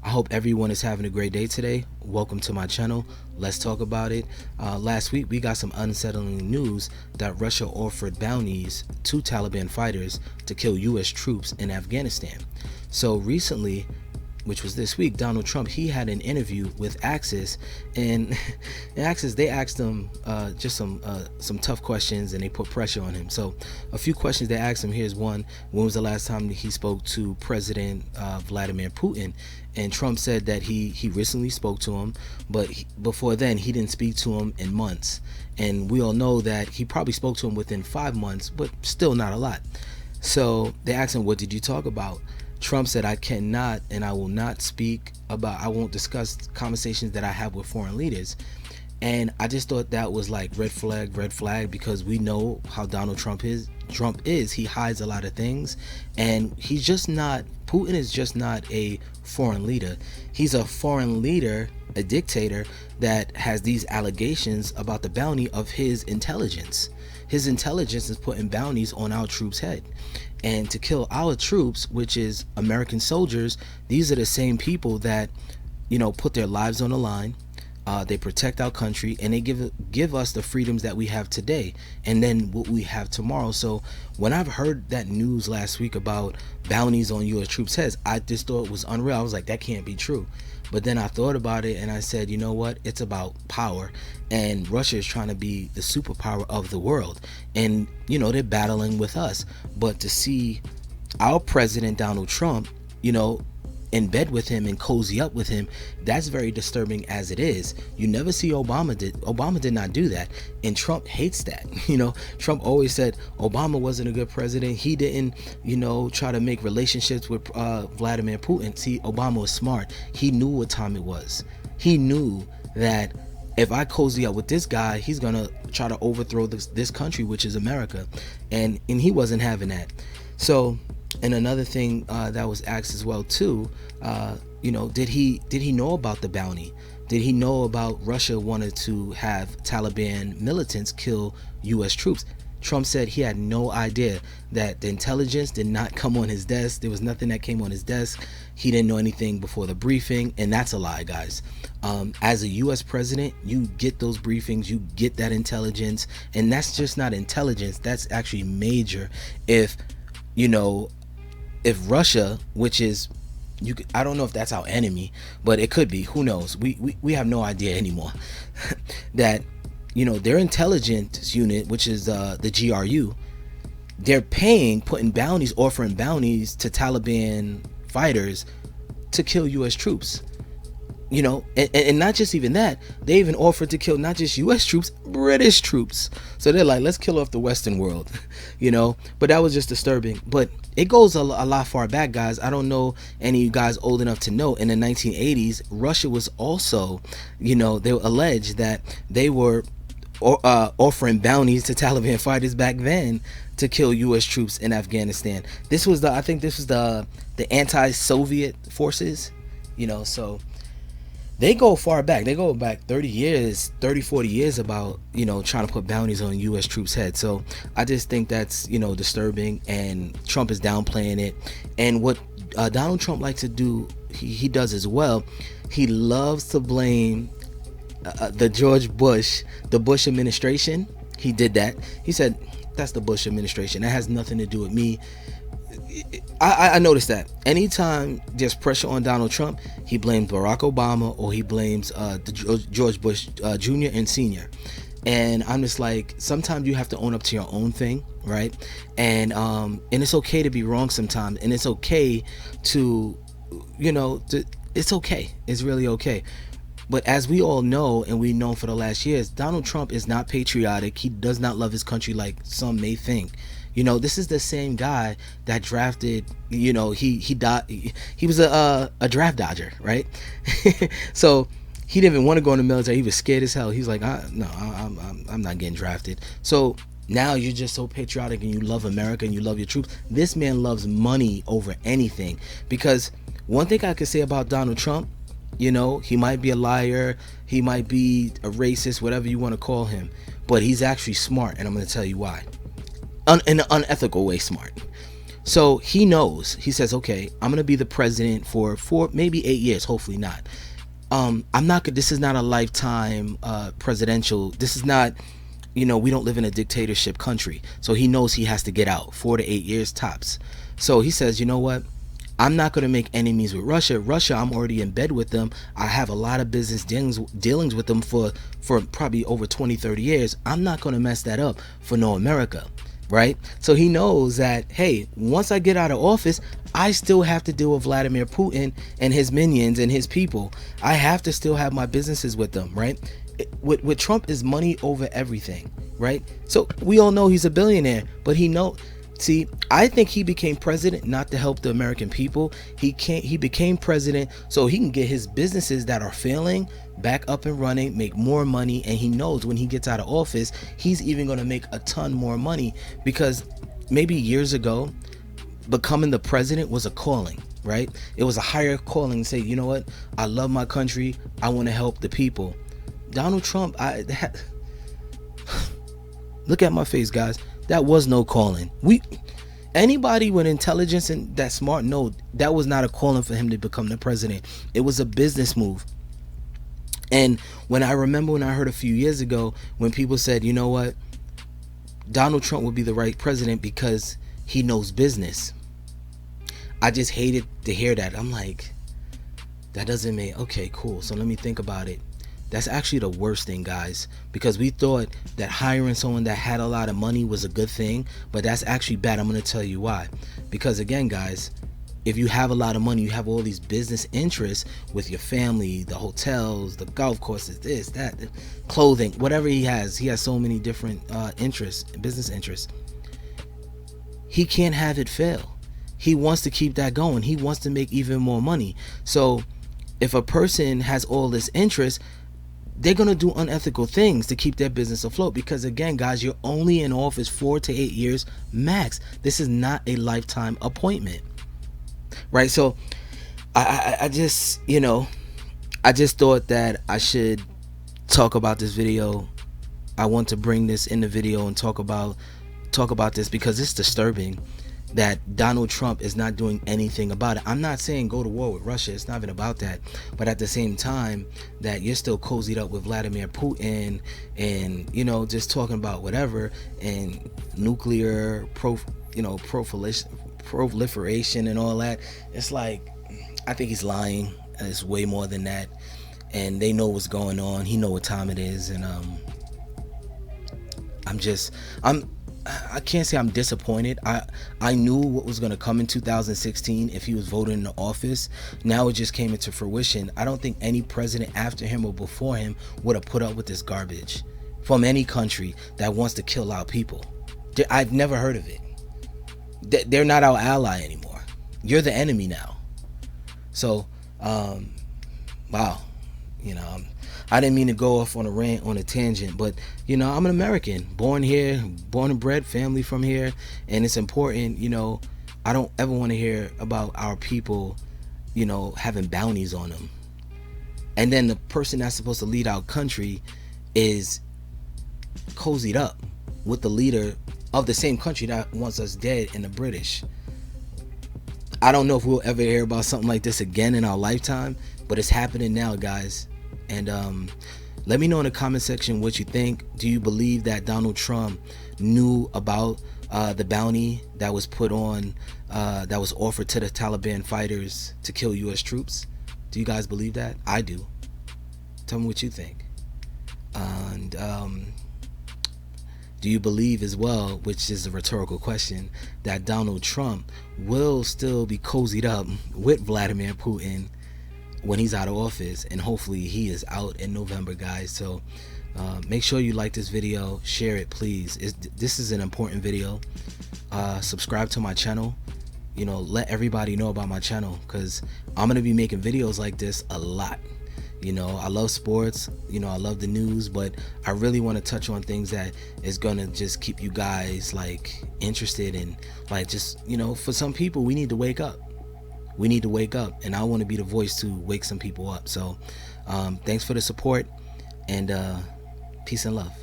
I hope everyone is having a great day today. Welcome to my channel. Let's talk about it. Last week we got some unsettling news that Russia offered bounties to Taliban fighters to kill US troops in Afghanistan. So recently, which was this week, Donald Trump, he had an interview with Axis, and Axis, they asked him just some tough questions, and they put pressure on him. So a few questions they asked him. Here's one: when was the last time that he spoke to President Vladimir Putin? And Trump said that he recently spoke to him, but before then he didn't speak to him in months. And we all know that he probably spoke to him within 5 months, but still not a lot. So they asked him, what did you talk about? Trump said, I cannot and I will not speak about, I won't discuss conversations that I have with foreign leaders. And I just thought that was like red flag, because we know how Donald Trump is. He hides a lot of things, and he's just not, Putin is just not a foreign leader. He's a foreign leader, a dictator that has these allegations about the bounty of his intelligence. His intelligence is putting bounties on our troops' head. And to kill our troops, which is American soldiers, these are the same people that, you know, put their lives on the line. They protect our country, and they give us the freedoms that we have today, and then what we have tomorrow. So when I've heard that news last week about bounties on US troops' heads, I just thought it was unreal. I was like, that can't be true. But then I thought about it, and I said, you know what? It's about power, and Russia is trying to be the superpower of the world, and you know, they're battling with us. But to see our president Donald Trump, you know, in bed with him and cozy up with him, that's very disturbing as it is. You never see Obama did not do that, and Trump hates that. You know, Trump always said Obama wasn't a good president. He didn't, you know, try to make relationships with Vladimir Putin. See, Obama was smart. He knew what time it was. He knew that if I cozy up with this guy, he's gonna try to overthrow this country, which is America, and he wasn't having that. So, and another thing that was asked as well too, you know, did he know about the bounty? Did he know about Russia wanted to have Taliban militants kill US troops? Trump said he had no idea, that the intelligence did not come on his desk. There was nothing that came on his desk. He didn't know anything before the briefing, and that's a lie, guys. As a US president, you get those briefings, you get that intelligence, and that's just not intelligence, that's actually major. If, you know, if Russia, which is, I don't know if that's our enemy, but it could be, who knows, we have no idea anymore. That, you know, their intelligence unit, which is the GRU, they're putting bounties, offering bounties to Taliban fighters to kill US troops. You know, and not just even that, they even offered to kill not just US troops, British troops. So they're like, let's kill off the Western world. You know, but that was just disturbing. But it goes a lot far back, guys. I don't know any of you guys old enough to know, in the 1980s, Russia was also, you know, they alleged that they were offering bounties to Taliban fighters back then to kill US troops in Afghanistan. This was I think this was the anti-Soviet forces, you know. So they go far back. They go back 30 years, 30, 40 years about, you know, trying to put bounties on US troops' heads. So I just think that's, you know, disturbing, and Trump is downplaying it. And what Donald Trump likes to do, he does as well. He loves to blame the Bush administration. He did that. He said, that's the Bush administration. That has nothing to do with me. I noticed that anytime there's pressure on Donald Trump, he blames Barack Obama, or he blames George Bush Jr. and Sr. And I'm just like, sometimes you have to own up to your own thing, right? And it's okay to be wrong sometimes, and it's okay to, you know, it's okay. It's really okay. But as we all know, and we've known for the last years, Donald Trump is not patriotic. He does not love his country like some may think. You know, this is the same guy that drafted, you know, he was a draft dodger, right? So he didn't even want to go in the military. He was scared as hell. He's like, no, I'm not getting drafted. So now you're just so patriotic, and you love America, and you love your troops. This man loves money over anything. Because one thing I could say about Donald Trump, you know, he might be a liar, he might be a racist, whatever you want to call him, but he's actually smart, and I'm going to tell you why. In an unethical way smart. So he knows. He says, okay, I'm gonna be the president for maybe 8 years. Hopefully not. I'm not. This is not a lifetime presidential. This is not. We don't live in a dictatorship country. So he knows he has to get out 4 to 8 years tops. So he says, you know what? I'm not going to make enemies with Russia. Russia, I'm already in bed with them. I have a lot of business dealings with them for probably over 20, 30 years. I'm not going to mess that up for no America, right? So he knows that, hey, once I get out of office, I still have to deal with Vladimir Putin and his minions and his people. I have to still have my businesses with them, right? With Trump is money over everything, right? So we all know he's a billionaire, but see, I think he became president not to help the American people. He became president so he can get his businesses that are failing back up and running, make more money, and he knows when he gets out of office, he's even going to make a ton more money, because maybe years ago, becoming the president was a calling, right? It was a higher calling to say, you know what? I love my country. I want to help the people. Donald Trump, look at my face, guys. That was no calling. Anybody with intelligence and that smart know that was not a calling for him to become the president. It was a business move. And when I heard a few years ago when people said, you know what, Donald Trump would be the right president because he knows business, I just hated to hear that. I'm like, that doesn't make, okay, cool. So let me think about it. That's actually the worst thing, guys, because we thought that hiring someone that had a lot of money was a good thing, but that's actually bad. I'm going to tell you why. Because again, guys, if you have a lot of money, you have all these business interests with your family, the hotels, the golf courses, this, that, clothing, whatever he has so many different business interests. He can't have it fail. He wants to keep that going. He wants to make even more money. So if a person has all this interest, they're going to do unethical things to keep their business afloat, because again, guys, you're only in office 4 to 8 years max. This is not a lifetime appointment, right? So I just thought that I should talk about this video. I want to bring this in the video and talk about this because it's disturbing that Donald Trump is not doing anything about it. I'm not saying go to war with Russia. It's not even about that. But at the same time, that you're still cozied up with Vladimir Putin and, just talking about whatever and nuclear proliferation and all that. It's like, I think he's lying. It's way more than that. And they know what's going on. He know what time it is. And I can't say I'm disappointed. I knew what was going to come in 2016 if he was voted into office. Now it just came into fruition. I don't think any president after him or before him would have put up with this garbage from any country that wants to kill our people. I've never heard of it. They're not our ally anymore. You're the enemy now. So, wow. I didn't mean to go off on a rant, on a tangent, but I'm an American, born here, born and bred, family from here, and it's important. I don't ever want to hear about our people, having bounties on them, and then the person that's supposed to lead our country is cozied up with the leader of the same country that wants us dead, and the British. I don't know if we'll ever hear about something like this again in our lifetime, but it's happening now, guys. And let me know in the comment section what you think. Do you believe that Donald Trump knew about the bounty that was put on, that was offered to the Taliban fighters to kill U.S. troops? Do you guys believe that? I do. Tell me what you think. And do you believe as well, which is a rhetorical question, that Donald Trump will still be cozied up with Vladimir Putin when he's out of office? And hopefully he is out in November, guys. So make sure you like this video, share it, please. This is an important video. Subscribe to my channel. Let everybody know about my channel, because I'm gonna be making videos like this a lot. I love sports, I love the news, but I really want to touch on things that is gonna just keep you guys interested in, for some people we need to wake up. We need to wake up, and I want to be the voice to wake some people up. So thanks for the support, and peace and love.